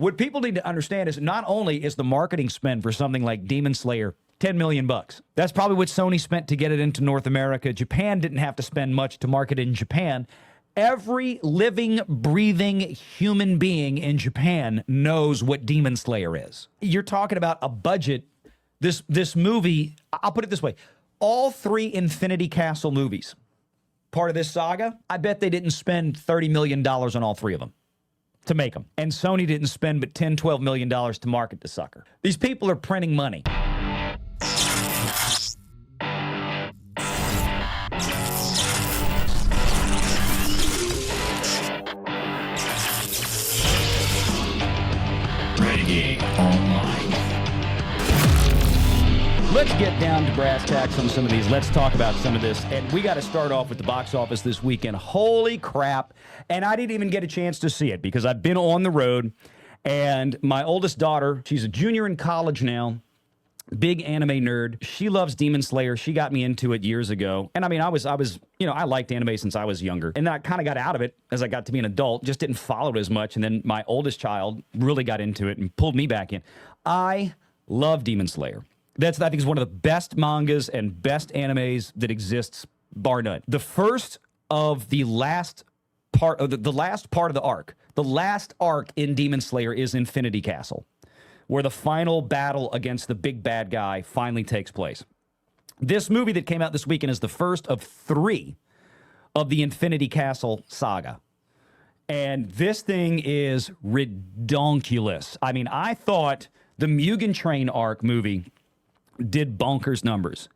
What people need to understand is not only is the marketing spend for something like Demon Slayer $10 million. That's probably what Sony spent to get it into North America. Japan didn't have to spend much to market it in Japan. Every living, breathing human being in Japan knows what Demon Slayer is. You're talking about a budget. This movie, I'll put it this way. All 3 Infinity Castle movies, part of this saga, I bet they didn't spend $30 million on all 3 of them to make them. And Sony didn't spend but $10, $12 million to market the sucker. These people are printing money. Let's get down to brass tacks on some of these. Let's talk about some of this. And we got to start off with the box office this weekend. Holy crap. And I didn't even get a chance to see it because I've been on the road. And my oldest daughter, she's a junior in college now, big anime nerd. She loves Demon Slayer. She got me into it years ago. And I mean, I was, I liked anime since I was younger. And then I kind of got out of it as I got to be an adult, just didn't follow it as much. And then my oldest child really got into it and pulled me back in. I love Demon Slayer. I think, is one of the best mangas and best animes that exists, bar none. The first of the last part of the last part of the arc, the last arc in Demon Slayer is Infinity Castle, where the final battle against the big bad guy finally takes place. This movie that came out this weekend is the first of 3 of the Infinity Castle saga. And this thing is redonkulous. I mean, I thought the Mugen Train arc movie did bonkers numbers.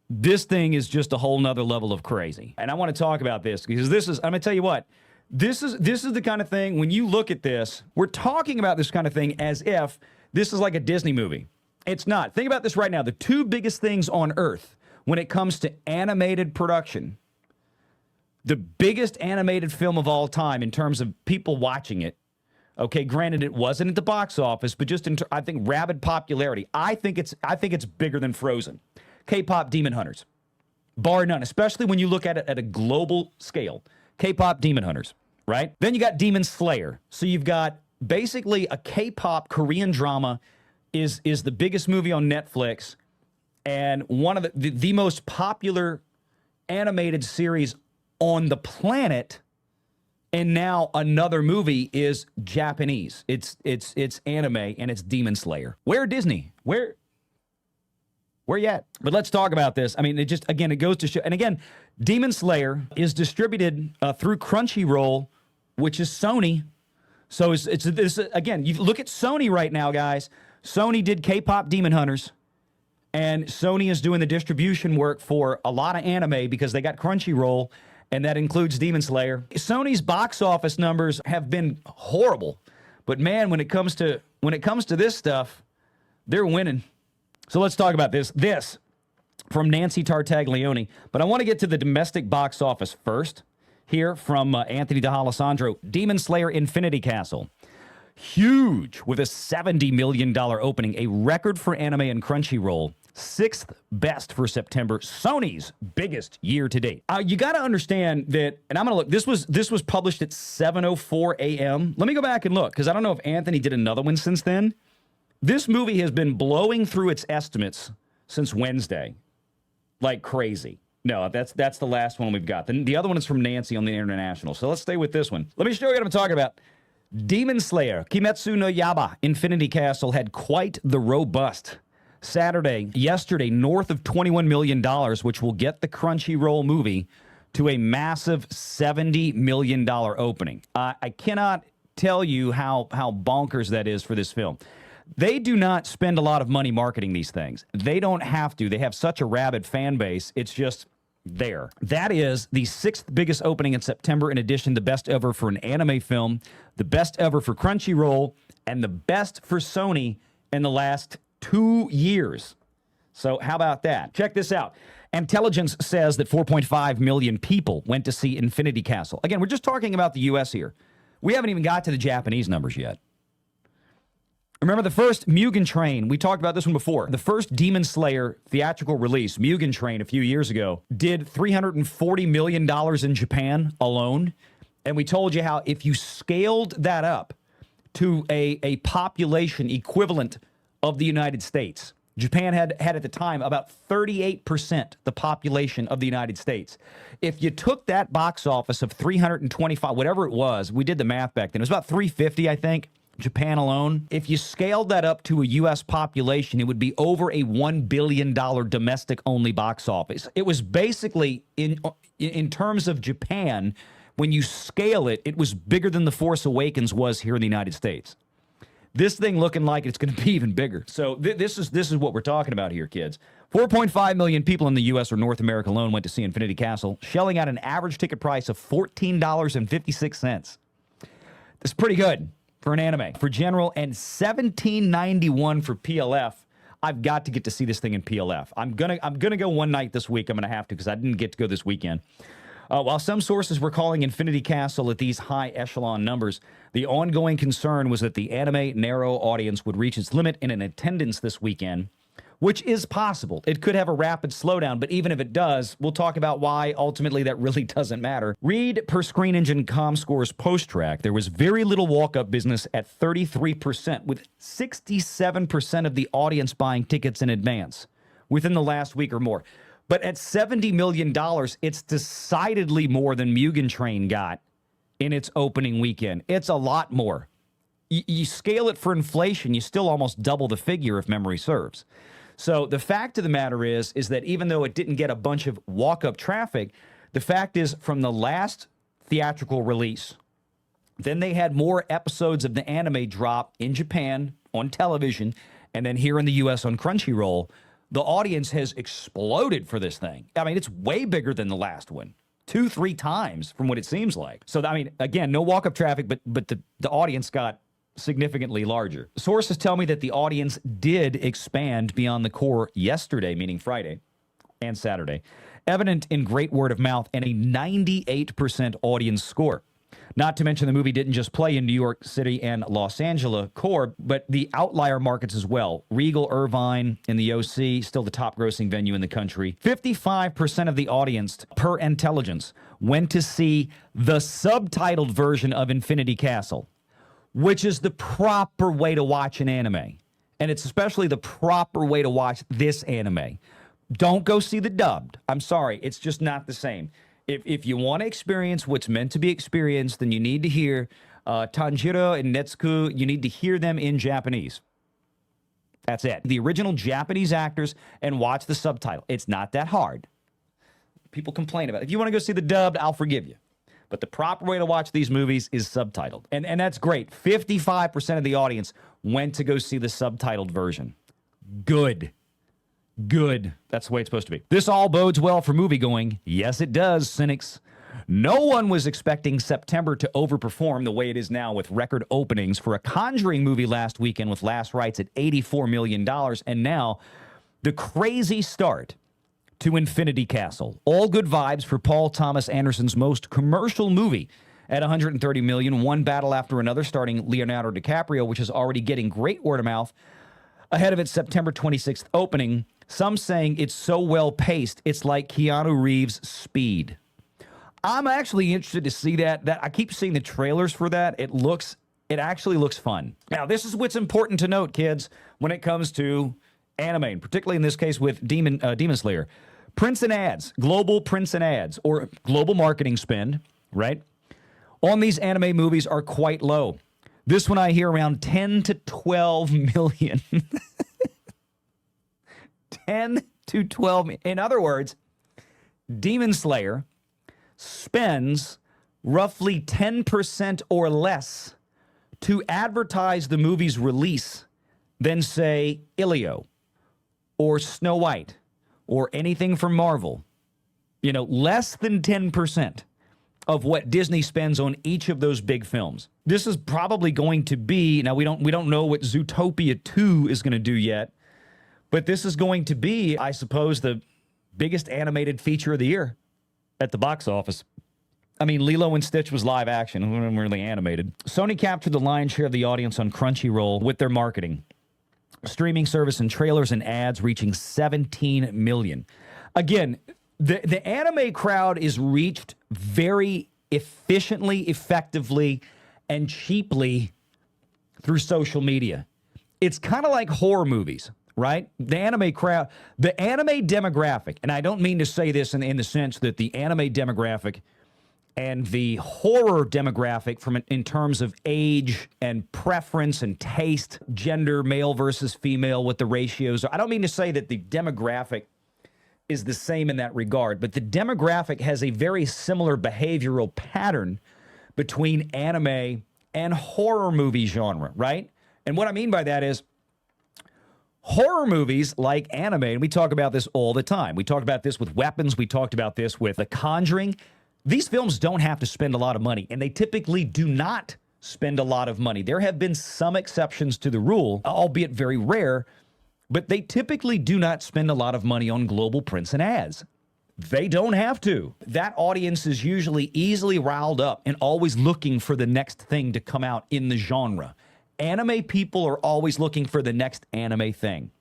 This thing is just a whole nother level of crazy. And I want to talk about this because I'm going to tell you what, this is the kind of thing, when you look at this, we're talking about this kind of thing as if this is like a Disney movie. It's not. Think about this right now. The 2 biggest things on earth when it comes to animated production, the biggest animated film of all time in terms of people watching it. Okay, granted, it wasn't at the box office, but just I think rabid popularity. I think it's bigger than Frozen. K-pop Demon Hunters, bar none. Especially when you look at it at a global scale. K-pop Demon Hunters, right? Then you got Demon Slayer. So you've got basically a K-pop Korean drama is the biggest movie on Netflix, and one of the most popular animated series on the planet. And now another movie is Japanese. It's anime, and it's Demon Slayer. Where Disney? Where yet? But let's talk about this. I mean, it goes to show. And again, Demon Slayer is distributed through Crunchyroll, which is Sony. So it's again, you look at Sony right now, guys. Sony did K-pop Demon Hunters, and Sony is doing the distribution work for a lot of anime because they got Crunchyroll. And that includes Demon Slayer. Sony's box office numbers have been horrible, but man, when it comes to this stuff, they're winning. So let's talk about this. This from Nancy Tartaglione, but I want to get to the domestic box office first. Here from Anthony D'Alessandro, Demon Slayer Infinity Castle. Huge, with a $70 million opening, a record for anime and Crunchyroll. 6th best for September, Sony's biggest year to date. You got to understand that, and I'm going to look, this was published at 7:04 a.m. Let me go back and look, because I don't know if Anthony did another one since then. This movie has been blowing through its estimates since Wednesday, like crazy. No, that's the last one we've got. The other one is from Nancy on the International, so let's stay with this one. Let me show you what I'm talking about. Demon Slayer, Kimetsu no Yaiba, Infinity Castle had quite the robust yesterday, north of $21 million, which will get the Crunchyroll movie to a massive $70 million opening. I cannot tell you how bonkers that is for this film. They do not spend a lot of money marketing these things. They don't have to. They have such a rabid fan base. It's just there. That is the 6th biggest opening in September, in addition the best ever for an anime film, the best ever for Crunchyroll, and the best for Sony in the last 2 years. So how about that? Check this out. Intelligence says that 4.5 million people went to see Infinity Castle. Again, we're just talking about the U.S. here. We haven't even got to the Japanese numbers yet. Remember the first Mugen Train, we talked about this one before. The first Demon Slayer theatrical release, Mugen Train, a few years ago, did $340 million in Japan alone. And we told you how if you scaled that up to a population equivalent of the United States. Japan had at the time about 38% the population of the United States. If you took that box office of 325, whatever it was, we did the math back then, it was about 350, I think, Japan alone. If you scaled that up to a U.S. population, it would be over a $1 billion domestic-only box office. It was basically, in terms of Japan, when you scale it, it was bigger than The Force Awakens was here in the United States. This thing looking like it's going to be even bigger. So this is what we're talking about here, kids. 4.5 million people in the U.S. or North America alone went to see Infinity Castle, shelling out an average ticket price of $14.56. That's pretty good for an anime. For general, and $17.91 for PLF. I've got to get to see this thing in PLF. I'm gonna go one night this week. I'm gonna have to because I didn't get to go this weekend. While some sources were calling Infinity Castle at these high echelon numbers, the ongoing concern was that the anime narrow audience would reach its limit in an attendance this weekend, which is possible. It could have a rapid slowdown, but even if it does, we'll talk about why ultimately that really doesn't matter. Read per Screen Engine ComScore's post-track, there was very little walk-up business at 33%, with 67% of the audience buying tickets in advance within the last week or more. But at $70 million, it's decidedly more than Mugen Train got in its opening weekend. It's a lot more. You scale it for inflation, you still almost double the figure if memory serves. So the fact of the matter is that even though it didn't get a bunch of walk-up traffic, the fact is from the last theatrical release, then they had more episodes of the anime drop in Japan on television, and then here in the U.S. on Crunchyroll. The audience has exploded for this thing. I mean, it's way bigger than the last one. 2-3 times from what it seems like. So, I mean, again, no walk-up traffic, but the audience got significantly larger. Sources tell me that the audience did expand beyond the core yesterday, meaning Friday and Saturday, evident in great word of mouth and a 98% audience score. Not to mention the movie didn't just play in New York City and Los Angeles core, but the outlier markets as well. Regal Irvine in the OC, still the top grossing venue in the country. 55% of the audience, per intelligence, went to see the subtitled version of Infinity Castle, which is the proper way to watch an anime. And it's especially the proper way to watch this anime. Don't go see the dubbed. I'm sorry, it's just not the same. If you want to experience what's meant to be experienced, then you need to hear Tanjiro and Netsuko. You need to hear them in Japanese. That's it. The original Japanese actors and watch the subtitle. It's not that hard. People complain about it. If you want to go see the dubbed, I'll forgive you. But the proper way to watch these movies is subtitled. And that's great. 55% of the audience went to go see the subtitled version. Good. Good. That's the way it's supposed to be. This all bodes well for moviegoing. Yes, it does, cynics. No one was expecting September to overperform the way it is now with record openings for a Conjuring movie last weekend with last rights at $84 million. And now, the crazy start to Infinity Castle. All good vibes for Paul Thomas Anderson's most commercial movie at $130 million. One battle after another, starting Leonardo DiCaprio, which is already getting great word of mouth ahead of its September 26th opening. Some saying it's so well-paced, it's like Keanu Reeves' Speed. I'm actually interested to see that. I keep seeing the trailers for that. It actually looks fun. Now, this is what's important to note, kids, when it comes to anime, and particularly in this case with Demon Slayer. Prints and ads, global prints and ads, or global marketing spend, right, on these anime movies are quite low. This one I hear around 10 to 12 million. 10 to 12 million. In other words, Demon Slayer spends roughly 10% or less to advertise the movie's release than, say, Ilio or Snow White or anything from Marvel. You know, less than 10% of what Disney spends on each of those big films. This is probably going to be, now we don't know what Zootopia 2 is going to do yet, but this is going to be, I suppose, the biggest animated feature of the year at the box office. I mean, Lilo and Stitch was live action, it wasn't really animated. Sony captured the lion's share of the audience on Crunchyroll with their marketing. Streaming service and trailers and ads reaching 17 million. Again, the anime crowd is reached very efficiently, effectively, and cheaply through social media. It's kind of like horror movies, right? The anime crowd, the anime demographic, and I don't mean to say this in the sense that the anime demographic and the horror demographic in terms of age and preference and taste, gender, male versus female, what the ratios are. I don't mean to say that the demographic is the same in that regard, but the demographic has a very similar behavioral pattern between anime and horror movie genre, right? And what I mean by that is horror movies like anime, and we talk about this all the time. We talked about this with Weapons. We talked about this with The Conjuring. These films don't have to spend a lot of money, and they typically do not spend a lot of money. There have been some exceptions to the rule, albeit very rare, but they typically do not spend a lot of money on global prints and ads. They don't have to. That audience is usually easily riled up and always looking for the next thing to come out in the genre. Anime people are always looking for the next anime thing.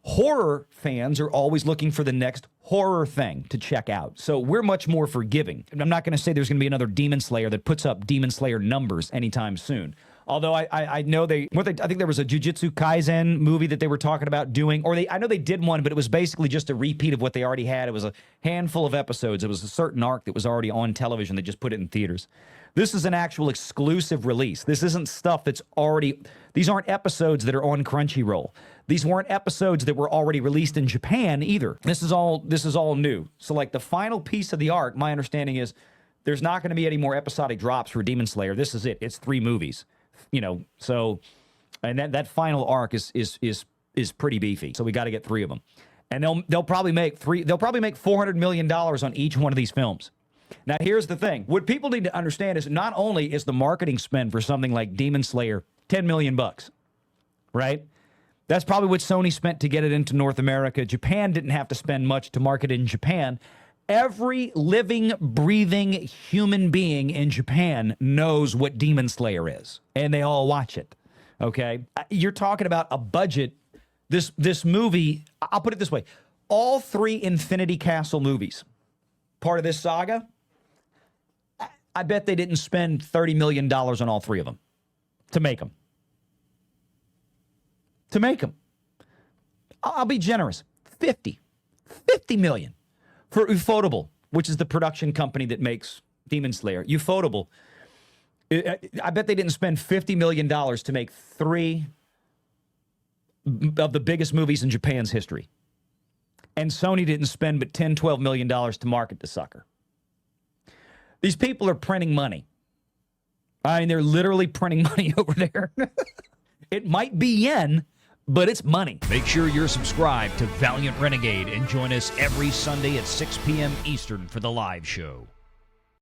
Horror fans are always looking for the next horror thing to check out. So we're much more forgiving. And I'm not going to say there's going to be another Demon Slayer that puts up Demon Slayer numbers anytime soon. Although I know I think there was a Jujutsu Kaisen movie that they were talking about doing, I know they did one, but it was basically just a repeat of what they already had. It was a handful of episodes. It was a certain arc that was already on television. They just put it in theaters. This is an actual exclusive release. This isn't stuff that's already, these aren't episodes that are on Crunchyroll. These weren't episodes that were already released in Japan either. This is all new. So like the final piece of the arc, my understanding is there's not going to be any more episodic drops for Demon Slayer. This is it. It's 3 movies. So, and that final arc is pretty beefy. So we got to get 3 of them, and they'll probably make $400 million on each one of these films. Now, here's the thing: what people need to understand is not only is the marketing spend for something like Demon Slayer $10 million, right? That's probably what Sony spent to get it into North America. Japan didn't have to spend much to market it in Japan. Every living, breathing human being in Japan knows what Demon Slayer is, and they all watch it, okay? You're talking about a budget. This movie, I'll put it this way. All 3 Infinity Castle movies, part of this saga, I bet they didn't spend $30 million on all 3 of them to make them. To make them. I'll be generous. 50 million. For Ufotable, which is the production company that makes Demon Slayer. Ufotable, I bet they didn't spend $50 million to make 3 of the biggest movies in Japan's history. And Sony didn't spend but $10-12 million to market the sucker. These people are printing money. I mean, they're literally printing money over there. It might be yen, but it's money. Make sure you're subscribed to Valiant Renegade and join us every Sunday at 6 p.m. Eastern for the live show.